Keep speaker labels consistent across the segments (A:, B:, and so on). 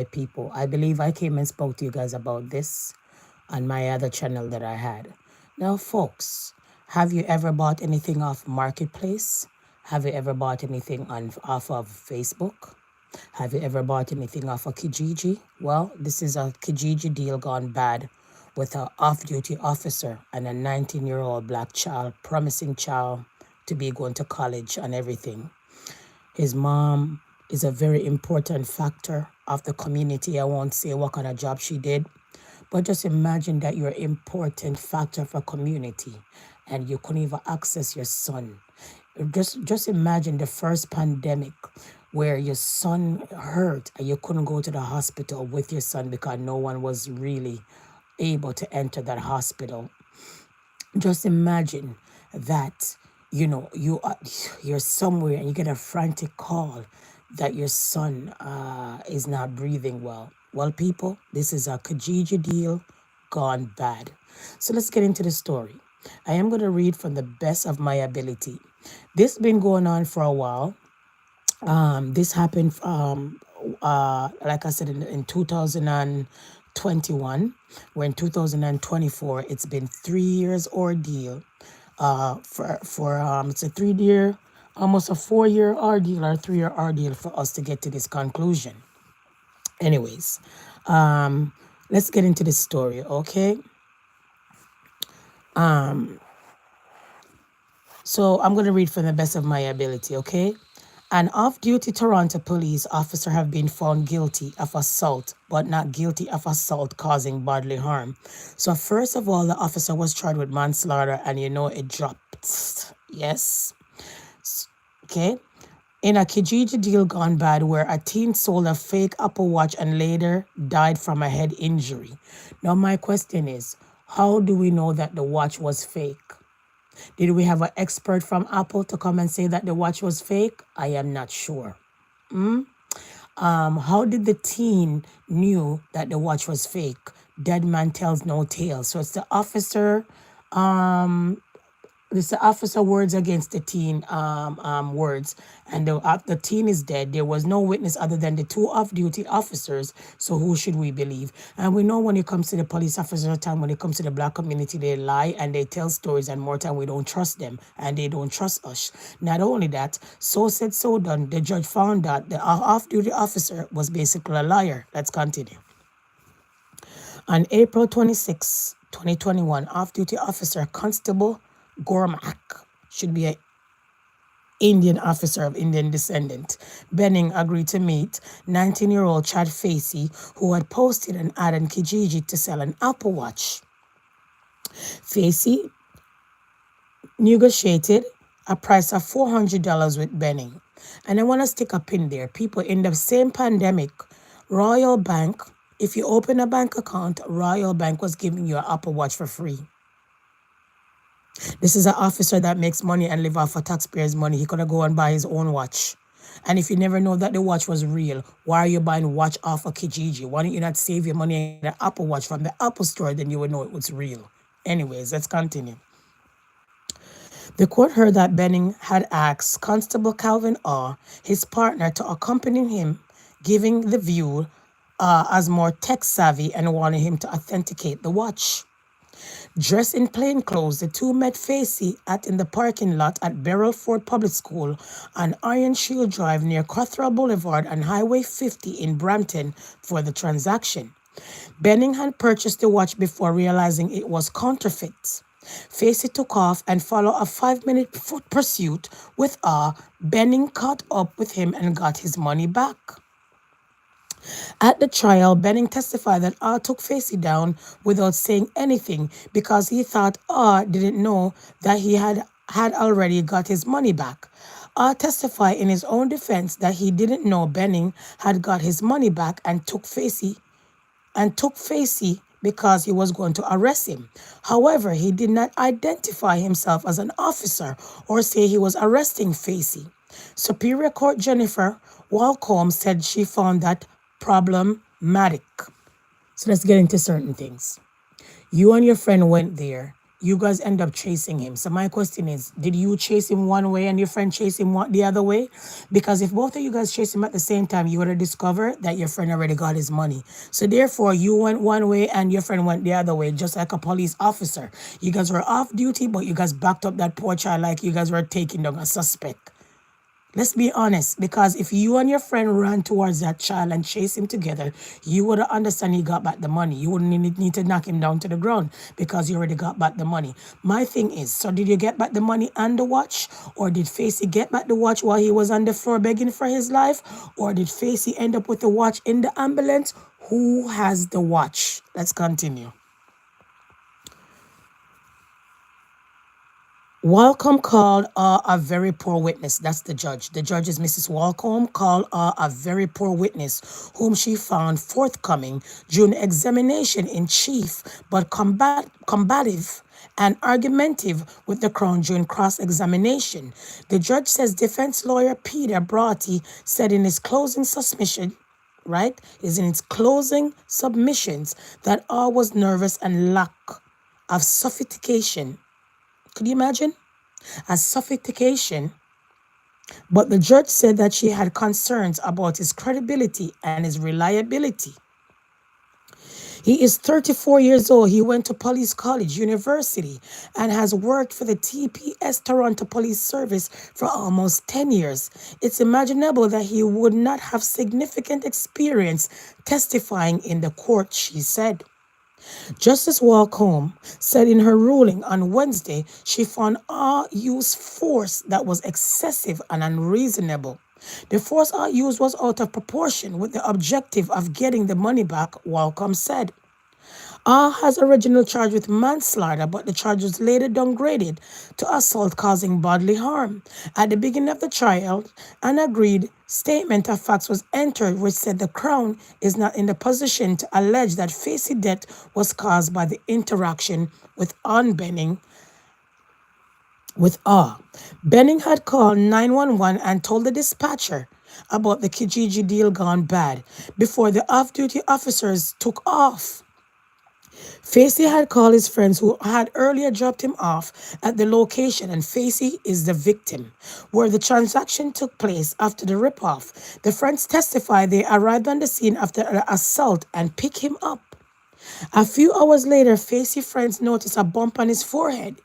A: people. I believe I came and spoke to you guys about this on my other channel that I had. Now, folks, have you ever bought anything off Marketplace? Have you ever bought anything off of Facebook? Have you ever bought anything off of Kijiji? Well, this is a Kijiji deal gone bad with an off-duty officer and a 19-year-old black child, promising child to be going to college and everything. His mom is a very important factor of the community. I won't say what kind of job she did, but just imagine that you're an important factor for community and you couldn't even access your son. Just imagine the first pandemic where your son hurt and you couldn't go to the hospital with your son because no one was really able to enter that hospital. Just imagine that, you're somewhere and you get a frantic call that your son is not breathing well. Well, people, this is a Kijiji deal gone bad. So let's get into the story. I am going to read from the best of my ability. This been going on for a while. This happened, like I said, in 2021. We're in 2024. It's been 3 years ordeal. It's a 3 year, almost a 4 year ordeal or 3 year ordeal for us to get to this conclusion. Anyways, let's get into this story, okay? So I'm going to read from the best of my ability, okay? An off-duty Toronto police officer have been found guilty of assault, but not guilty of assault causing bodily harm. So first of all, the officer was charged with manslaughter, and it dropped. Yes. Okay. In a Kijiji deal gone bad where a teen sold a fake Apple Watch and later died from a head injury. Now my question is, how do we know that the watch was fake? Did we have an expert from Apple to come and say that the watch was fake? I am not sure. How did the teen knew that the watch was fake? Dead man tells no tale. So it's the officer words against the teen words, and the teen is dead. There was no witness other than the two off-duty officers, so who should we believe? And we know when it comes to the police officers, time when it comes to the black community, they lie and they tell stories, and more time we don't trust them and they don't trust us. Not only that, so said, so done. The judge found that the off-duty officer was basically a liar. Let's continue. On April 26, 2021, off-duty officer Constable Gormack, should be an Indian officer of Indian descent, Benning agreed to meet 19-year-old Chad Facey, who had posted an ad on Kijiji to sell an Apple Watch. Facey negotiated a price of $400 with Benning. And I want to stick a pin there. People, in the same pandemic, Royal Bank, if you open a bank account, Royal Bank was giving you an Apple Watch for free. This is an officer that makes money and live off of taxpayers' money. He could have go and buy his own watch. And if you never know that the watch was real, why are you buying watch off of Kijiji? Why don't you not save your money and get an Apple Watch from the Apple store? Then you would know it was real. Anyways, let's continue. The court heard that Benning had asked Constable Calvin Orr, his partner, to accompany him, giving the view as more tech-savvy and wanted him to authenticate the watch. Dressed in plain clothes, the two met Facey in the parking lot at Beryl Ford Public School on Iron Shield Drive near Cothrell Boulevard and Highway 50 in Brampton for the transaction. Benning had purchased the watch before realizing it was counterfeit. Facey took off and followed a 5-minute foot pursuit with Benning caught up with him and got his money back. At the trial, Benning testified that R took Facey down without saying anything because he thought R didn't know that he had already got his money back. R testified in his own defense that he didn't know Benning had got his money back and took Facey because he was going to arrest him. However, he did not identify himself as an officer or say he was arresting Facey. Superior Court Jennifer Walcombe said she found that problematic. So let's get into certain things. You and your friend went there. you guys end up chasing him. So my question is, did you chase him one way and your friend chase him the other way? Because if both of you guys chase him at the same time, you would have discovered that your friend already got his money. So therefore, you went one way and your friend went the other way, just like a police officer. You guys were off duty, but you guys backed up that poor child like you guys were taking down a suspect. Let's be honest, because if you and your friend ran towards that child and chased him together, you would understand he got back the money. You wouldn't need to knock him down to the ground because you already got back the money. My thing is, so did you get back the money and the watch? Or did Facey get back the watch while he was on the floor begging for his life? Or did Facey end up with the watch in the ambulance? Who has the watch? Let's continue. Walcom called a very poor witness. That's the judge. The judge is Mrs. Walcom, called a very poor witness, whom she found forthcoming during examination in chief, but combative and argumentative with the Crown during cross-examination. The judge says defense lawyer Peter Broughty said in his closing submission, right, is in its closing submissions that all was nervous and lack of sophistication. Could you imagine? As sophistication, but the judge said that she had concerns about his credibility and his reliability. He is 34 years old. He went to Police College University and has worked for the TPS Toronto Police Service for almost 10 years. It's imaginable that he would not have significant experience testifying in the court, she said. Justice Walcombe said in her ruling on Wednesday she found all used force that was excessive and unreasonable. The force all used was out of proportion with the objective of getting the money back, Walcombe said. Ah has original charge with manslaughter, but the charge was later downgraded to assault causing bodily harm. At the beginning of the trial, an agreed statement of facts was entered which said the Crown is not in the position to allege that Facey death was caused by the interaction with Benning had called 911 and told the dispatcher about the Kijiji deal gone bad before the off-duty officers took off. Facey had called his friends who had earlier dropped him off at the location, and Facey is the victim, where the transaction took place after the ripoff. The friends testified they arrived on the scene after an assault and picked him up. A few hours later, Facey friends noticed a bump on his forehead.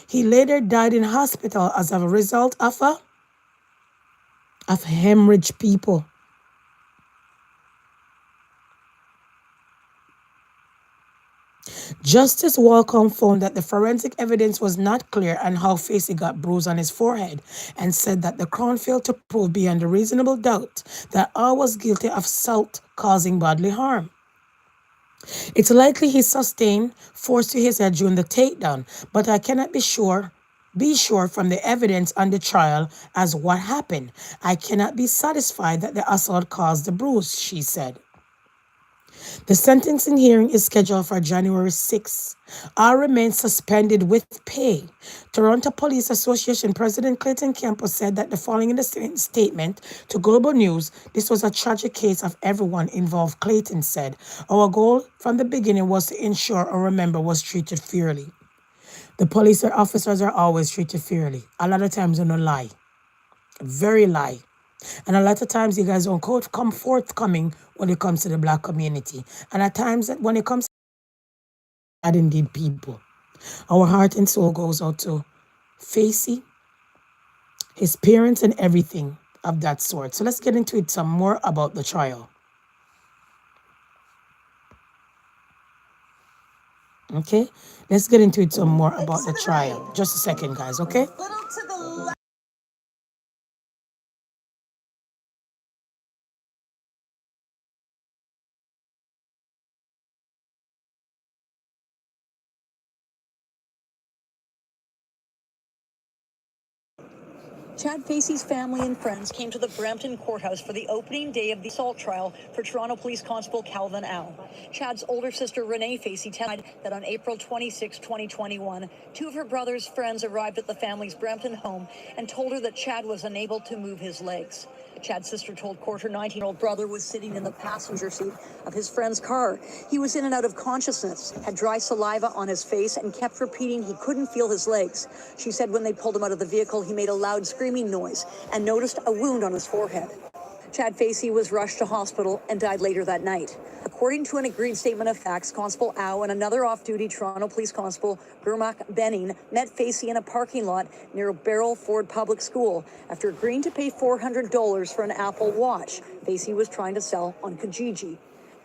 A: He later died in hospital as a result of hemorrhage, people. Justice Walcombe found that the forensic evidence was not clear on how Facey got bruise on his forehead and said that the Crown failed to prove beyond a reasonable doubt that all was guilty of assault causing bodily harm. It's likely he sustained force to his head during the takedown, but I cannot be sure from the evidence on the trial as what happened. I cannot be satisfied that the assault caused the bruise, she said. The sentencing hearing is scheduled for January 6. All remain suspended with pay. Toronto Police Association President Clayton Campos said that the following in the statement to Global News, this was a tragic case of everyone involved. Clayton said, our goal from the beginning was to ensure our member was treated fairly. The police officers are always treated fairly. A lot of times they don't lie. Very lie. And a lot of times you guys don't come forthcoming when it comes to the Black community. And at times when it comes to bad indeed people, our heart and soul goes out to Facey, his parents, and everything of that sort. So let's get into it some more about the trial. Okay, let's get into it some more about the trial. Just a second, guys, okay?
B: Chad Facey's family and friends came to the Brampton courthouse for the opening day of the assault trial for Toronto Police Constable Calvin Au. Chad's older sister Renee Facey testified that on April 26, 2021, two of her brother's friends arrived at the family's Brampton home and told her that Chad was unable to move his legs. Chad's sister told court her 19-year-old brother was sitting in the passenger seat of his friend's car. He was in and out of consciousness, had dry saliva on his face, and kept repeating he couldn't feel his legs. She said when they pulled him out of the vehicle, he made a loud screaming noise and noticed a wound on his forehead. Chad Facey was rushed to hospital and died later that night. According to an agreed statement of facts, Constable Au and another off-duty Toronto Police Constable, Gurmak Benning, met Facey in a parking lot near Beryl Ford Public School after agreeing to pay $400 for an Apple Watch Facey was trying to sell on Kijiji.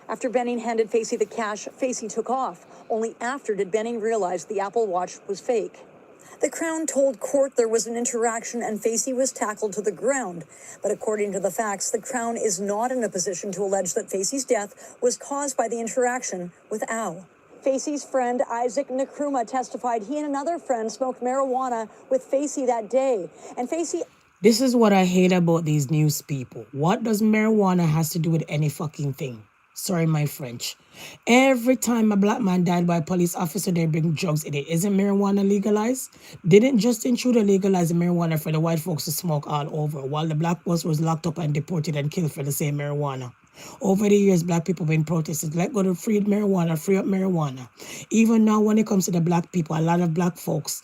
B: After Benning handed Facey the cash, Facey took off. Only after did Benning realize the Apple Watch was fake. The Crown told court there was an interaction and Facey was tackled to the ground. But according to the facts, the Crown is not in a position to allege that Facey's death was caused by the interaction with Au. Facey's friend Isaac Nkrumah testified he and another friend smoked marijuana with Facey that day. And Facey...
A: This is what I hate about these news people. What does marijuana has to do with any fucking thing? Sorry, my French. Every time a black man died by a police officer, they bring drugs in it. Isn't marijuana legalized? Didn't Justin Trudeau legalize the marijuana for the white folks to smoke all over, while the black boss was locked up and deported and killed for the same marijuana? Over the years, black people have been protesting, let go to free marijuana, free up marijuana. Even now, when it comes to the black people, a lot of black folks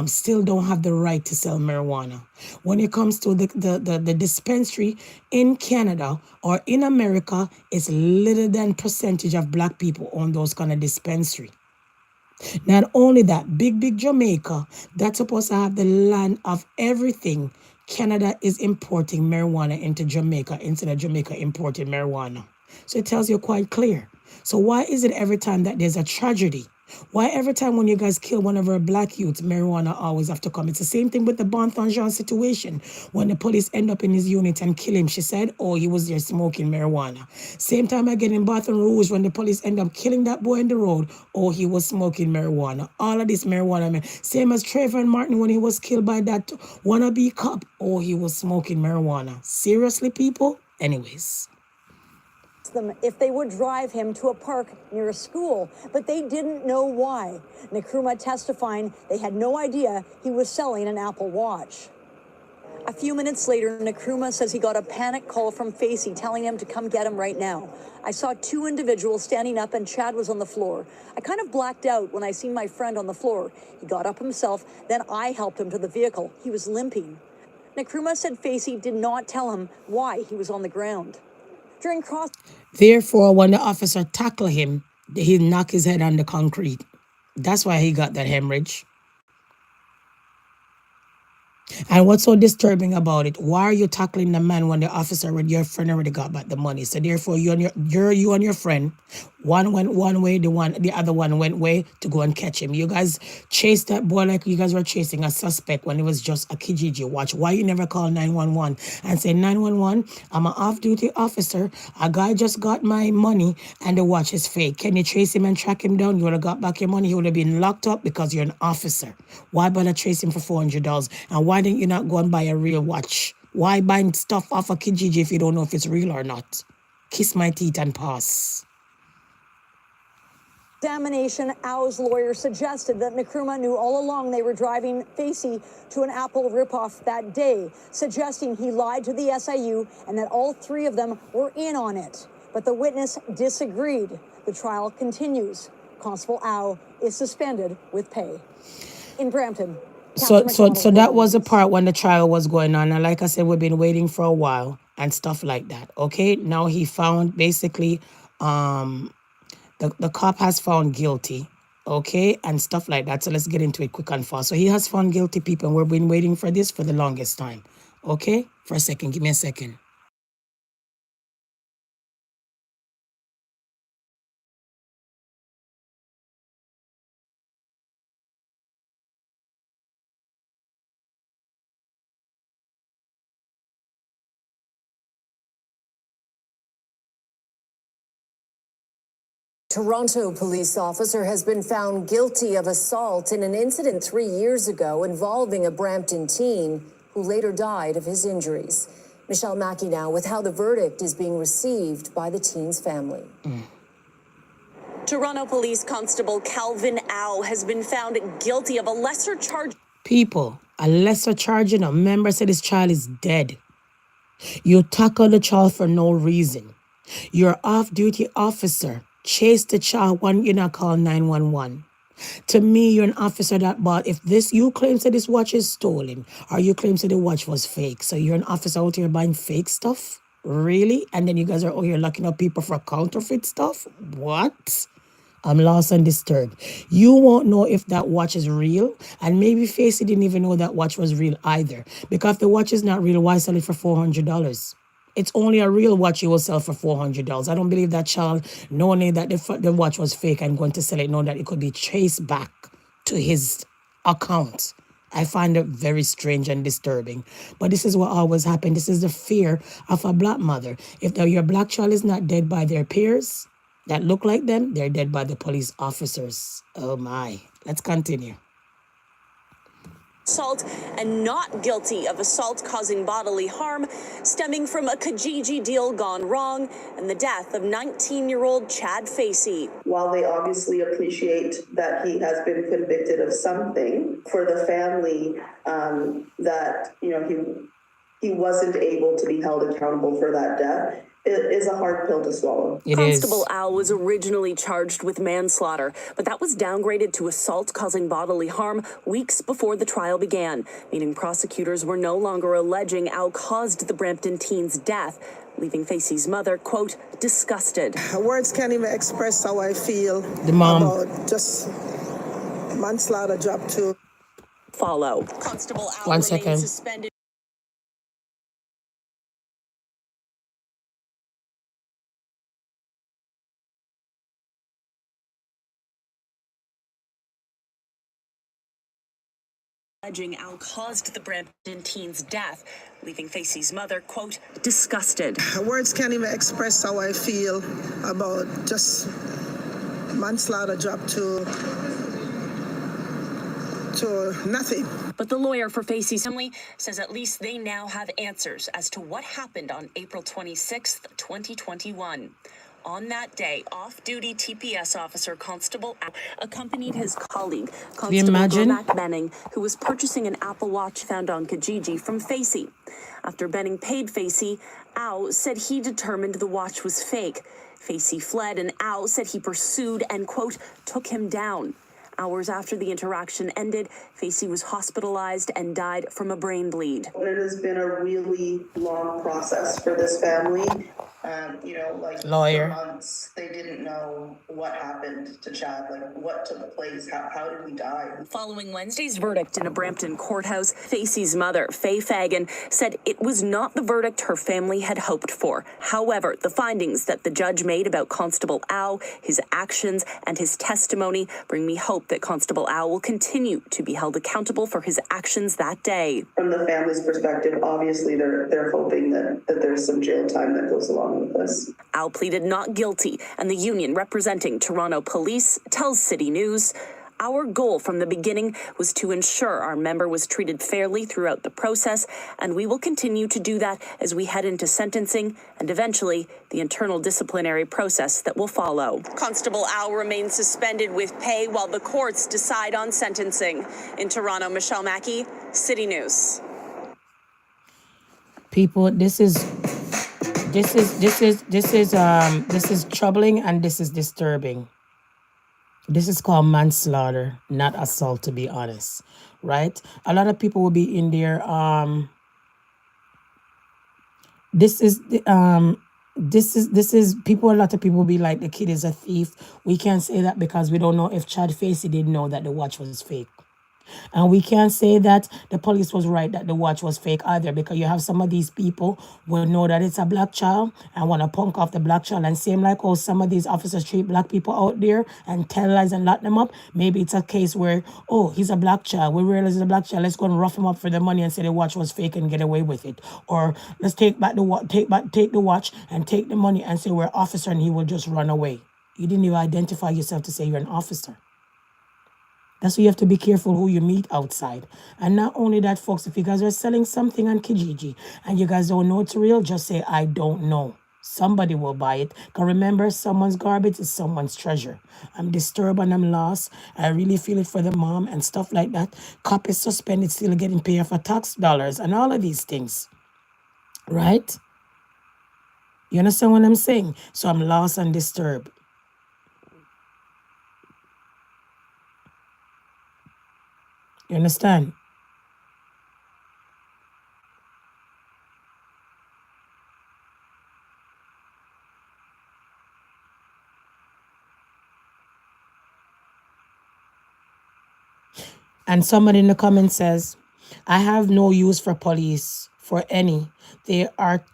A: still don't have the right to sell marijuana. When it comes to the dispensary in Canada or in America, it's little than percentage of black people own those kind of dispensary. Not only that, big Jamaica, that's supposed to have the land of everything. Canada is importing marijuana into Jamaica instead of Jamaica importing marijuana. So it tells you quite clear. So why is it every time that there's a tragedy? Why every time when you guys kill one of our black youths, marijuana always have to come? It's the same thing with the Bonthon Jean situation. When the police end up in his unit and kill him, she said, oh, he was there smoking marijuana. Same time again in Baton Rouge, when the police end up killing that boy in the road, oh, he was smoking marijuana. All of this marijuana, man. Same as Trayvon Martin when he was killed by that wannabe cop, oh, he was smoking marijuana. Seriously, people? Anyways.
B: Them if they would drive him to a park near a school, but they didn't know why. Nkrumah testifying they had no idea he was selling an Apple Watch. A few minutes later, Nkrumah says he got a panic call from Facey telling him to come get him right now. I saw two individuals standing up and Chad was on the floor. I kind of blacked out when I seen my friend on the floor. He got up himself, then I helped him to the vehicle. He was limping. Nkrumah said Facey did not tell him why he was on the ground.
A: Therefore, when the officer tackled him, he knocked his head on the concrete. That's why he got that hemorrhage. And what's so disturbing about it? Why are you tackling the man when the officer with your friend already got back the money? So therefore, you and your friend, one went one way, the other one went way to go and catch him. You guys chased that boy like you guys were chasing a suspect when it was just a kijiji watch. Why you never call 911 and say 911? I'm an off-duty officer. A guy just got my money and the watch is fake. Can you trace him and track him down? You would have got back your money. He would have been locked up because you're an officer. Why bother trace him for $400? And why didn't you not go and buy a real watch? Why buying stuff off a kijiji if you don't know if it's real or not? Kiss my teeth and pass.
B: Examination, Au's lawyer suggested that Nkrumah knew all along they were driving Facey to an Apple ripoff that day, suggesting he lied to the SIU and that all three of them were in on it. But the witness disagreed. The trial continues. Constable Au is suspended with pay. In Brampton.
A: So that was the part when the trial was going on. And like I said, we've been waiting for a while and stuff like that. Okay, now he found basically, the cop has found guilty, okay, and stuff like that. So let's get into it quick and fast. So he has found guilty people, and we've been waiting for this for the longest time. Okay, for a second, give me a second.
C: Toronto police officer has been found guilty of assault in an incident 3 years ago involving a Brampton teen who later died of his injuries. Michelle Mackey now with how the verdict is being received by the teen's family.
D: Toronto Police Constable Calvin Au has been found guilty of a lesser charge.
A: People, a lesser charge, a member said his child is dead. You tackle the child for no reason. Your off-duty officer chased the child when you not call 911. To me, you're an officer that bought, if this, you claim that this watch is stolen, or you claim that the watch was fake. So you're an officer out here buying fake stuff? Really? And then you guys are out here locking up people for counterfeit stuff? What? I'm lost and disturbed. You won't know if that watch is real. And maybe Facey didn't even know that watch was real either. Because if the watch is not real, why sell it for $400? It's only a real watch you will sell for $400. I don't believe that child, knowing that the watch was fake and going to sell it, knowing that it could be traced back to his account. I find it very strange and disturbing. But this is what always happens. This is the fear of a black mother. If your black child is not dead by their peers that look like them, they're dead by the police officers. Oh my. Let's continue.
D: Assault and not guilty of assault causing bodily harm stemming from a kijiji deal gone wrong and the death of 19-year-old Chad Facey.
E: While they obviously appreciate that he has been convicted of something, for the family, that he wasn't able to be held accountable for that death, it is a hard pill to swallow.
D: Constable Al was originally charged with manslaughter, but that was downgraded to assault causing bodily harm weeks before the trial began, meaning prosecutors were no longer alleging Al caused the Brampton teen's death, leaving Facey's mother, quote, disgusted.
F: Words can't even express how I feel
A: The mom.
F: about just manslaughter job to
D: Follow. Constable Al
A: One
D: remains
A: second.
D: suspended. Alleging Al caused the Brampton teen's death, leaving Facey's mother, quote, disgusted.
F: words can't even express how I feel about just manslaughter job to nothing.
D: But the lawyer for Facey's family says at least they now have answers as to what happened on April 26th, 2021. On that day, off-duty TPS officer Constable Al accompanied his colleague, Constable Cormac Benning, who was purchasing an Apple Watch found on Kijiji from Facey. After Benning paid Facey, Al said he determined the watch was fake. Facey fled, and Al said he pursued and, quote, took him down. Hours after the interaction ended, Facey was hospitalized and died from a brain bleed.
E: It has been a really long process for this family.
A: Lawyer.
E: For months, they didn't know what happened to Chad, what took place, how did we die?
D: Following Wednesday's verdict in a Brampton courthouse, Facey's mother, Faye Fagan, said it was not the verdict her family had hoped for. However, the findings that the judge made about Constable Al, his actions, and his testimony bring me hope that Constable Al will continue to be held accountable for his actions that day.
E: From the family's perspective, obviously they're hoping that there's some jail time that goes along with this.
D: Al pleaded not guilty, and the union representing Toronto Police tells City News, our goal from the beginning was to ensure our member was treated fairly throughout the process, and we will continue to do that as we head into sentencing and eventually the internal disciplinary process that will follow. Constable Al remains suspended with pay while the courts decide on sentencing. In Toronto, Michelle Mackey, City News.
A: People, this is troubling and this is disturbing. This is called manslaughter, not assault, to be honest, right? A lot of people will be in there. This is people. A lot of people will be like, the kid is a thief. We can't say that because we don't know if Chad Facey didn't know that the watch was fake. And we can't say that the police was right that the watch was fake either, because you have some of these people will know that it's a black child and want to punk off the black child. And same like how some of these officers treat black people out there and tell lies and lock them up. Maybe it's a case where, oh, he's a black child. We realize he's a black child. Let's go and rough him up for the money and say the watch was fake and get away with it. Or let's take the watch and take the money and say we're an officer, and he will just run away. You didn't even identify yourself to say you're an officer. That's why you have to be careful who you meet outside. And not only that, folks, if you guys are selling something on Kijiji and you guys don't know it's real, just say, I don't know. Somebody will buy it. Because remember, someone's garbage is someone's treasure. I'm disturbed and I'm lost. I really feel it for the mom and stuff like that. Cop is suspended, still getting paid for tax dollars and all of these things. right? You understand what I'm saying? So I'm lost and disturbed. You understand? And somebody in the comment says, I have no use for police for any. They are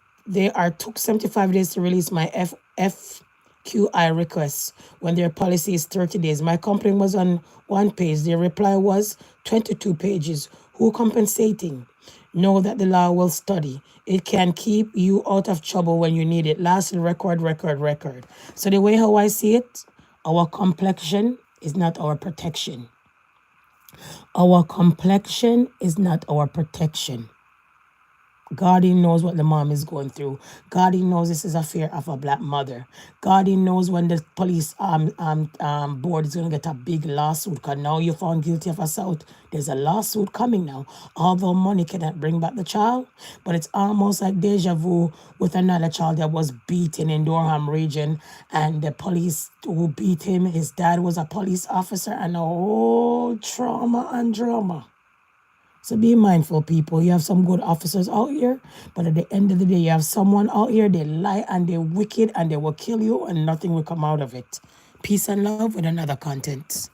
A: took 75 days to release my FQI requests when their policy is 30 days. My complaint was on one page. Their reply was 22 pages. Who compensating? Know that the law will study. It can keep you out of trouble when you need it. Lastly, record. So the way how I see it, our complexion is not our protection. Our complexion is not our protection. God, he knows what the mom is going through. God, he knows this is a fear of a black mother. God, he knows when the police board is going to get a big lawsuit because now you're found guilty of assault. There's a lawsuit coming now. Although money cannot bring back the child, but it's almost like deja vu with another child that was beaten in Durham region, and the police who beat him, his dad was a police officer, and a whole trauma and drama. So be mindful, people. You have some good officers out here, but at the end of the day, you have someone out here, they lie and they're wicked and they will kill you and nothing will come out of it. Peace and love with another content.